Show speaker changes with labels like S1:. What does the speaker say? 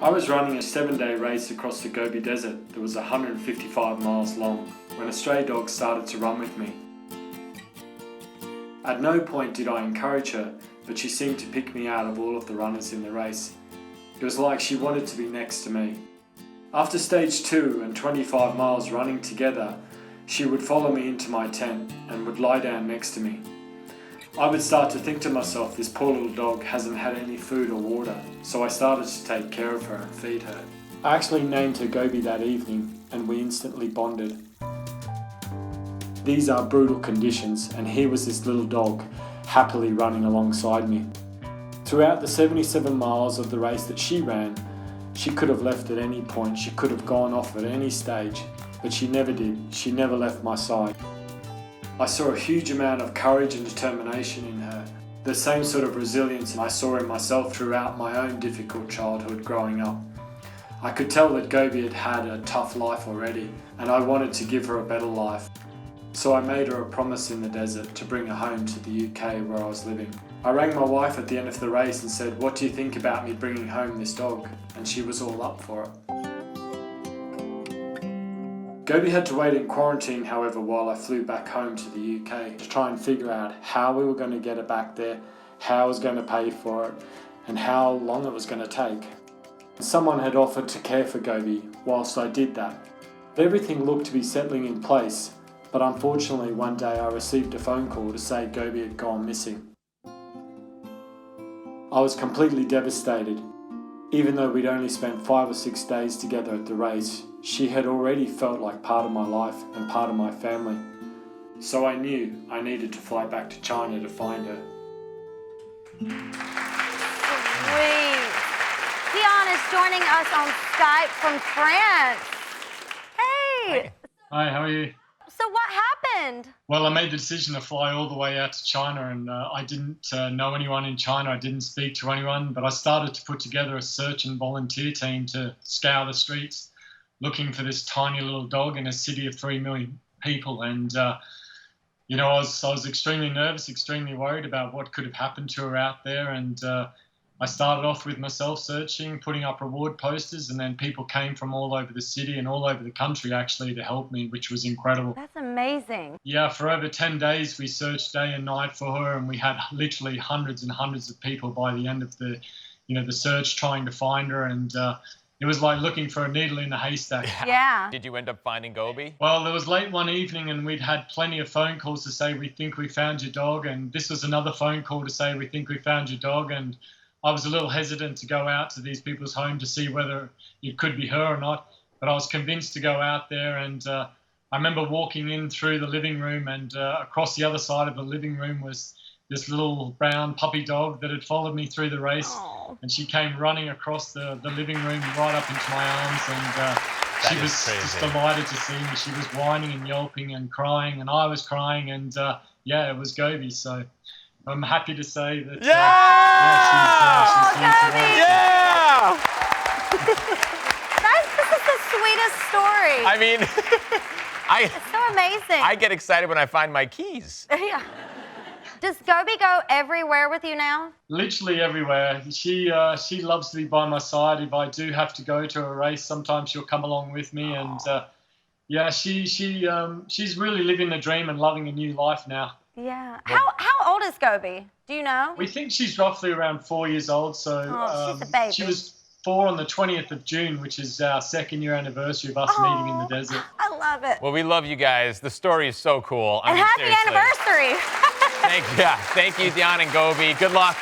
S1: I was running a 7-day race across the Gobi Desert that was 155 miles long when a stray dog started to run with me. At no point did I encourage her, but she seemed to pick me out of all of the runners in the race. It was like she wanted to be next to me. After stage 2 and 25 miles running together, she would follow me into my tent and would lie down next to me. I would start to think to myself, this poor little dog hasn't had any food or water, so I started to take care of her and feed her. I actually named her Gobi that evening, and we instantly bonded. These are brutal conditions, and here was this little dog happily running alongside me. Throughout the 77 miles of the race that she ran, she could have left at any point, she could have gone off at any stage, but she never did. She never left my side. I saw a huge amount of courage and determination in her, the same sort of resilience I saw in myself throughout my own difficult childhood growing up. I could tell that Gobi had had a tough life already, and I wanted to give her a better life. So I made her a promise in the desert to bring her home to the UK where I was living. I rang my wife at the end of the race and said, "What do you think about me bringing home this dog?" And she was all up for it. Gobi had to wait in quarantine, however, while I flew back home to the UK to try and figure out how we were going to get her back there, how I was going to pay for it, and how long it was going to take. Someone had offered to care for Gobi whilst I did that. Everything looked to be settling in place, but unfortunately one day I received a phone call to say Gobi had gone missing. I was completely devastated. Even though we'd only spent 5 or 6 days together at the race, she had already felt like part of my life and part of my family. So I knew I needed to fly back to China to find her.
S2: Sweet. Dion is joining us on Skype from France. Hey.
S1: Hi, how are you?
S2: So what happened?
S1: Well, I made the decision to fly all the way out to China, and I didn't know anyone in China. I didn't speak to anyone, but I started to put together a search and volunteer team to scour the streets looking for this tiny little dog in a city of 3 million people. And, I was extremely nervous, extremely worried about what could have happened to her out there. And I started off with myself searching, putting up reward posters, and then people came from all over the city and all over the country actually to help me, which was incredible.
S2: That's amazing.
S1: Yeah, for over 10 days we searched day and night for her, and we had literally hundreds and hundreds of people by the end of the search trying to find her, and it was like looking for a needle in a haystack.
S2: Yeah.
S3: Did you end up finding Gobi?
S1: Well, it was late one evening and we'd had plenty of phone calls to say, "We think we found your dog," and this was another phone call to say, "We think we found your dog," and I was a little hesitant to go out to these people's home to see whether it could be her or not, but I was convinced to go out there. And I remember walking in through the living room, and across the other side of the living room was this little brown puppy dog that had followed me through the race.
S2: Aww.
S1: And she came running across the living room right up into my arms, and she was just delighted to see me. She was whining and yelping and crying, and I was crying, and it was Gobi. So I'm happy to say that she's here today.
S3: Yeah!
S2: Guys, this is the sweetest story.
S3: I mean,
S2: It's so amazing.
S3: I get excited when I find my keys.
S2: Yeah. Does Gobi go everywhere with you now?
S1: Literally everywhere. She loves to be by my side. If I do have to go to a race, sometimes she'll come along with me. And she's really living the dream and loving a new life now.
S2: Yeah. How old is Gobi? Do you know?
S1: We think she's roughly around 4 years old. So
S2: she's a baby.
S1: She was 4 on the 20th of June, which is our 2nd year anniversary of us meeting in the desert.
S2: I love it.
S3: Well, we love you guys. The story is so cool.
S2: And happy
S3: seriously.
S2: anniversary.
S3: Thank you, Dion and Gobi. Good luck.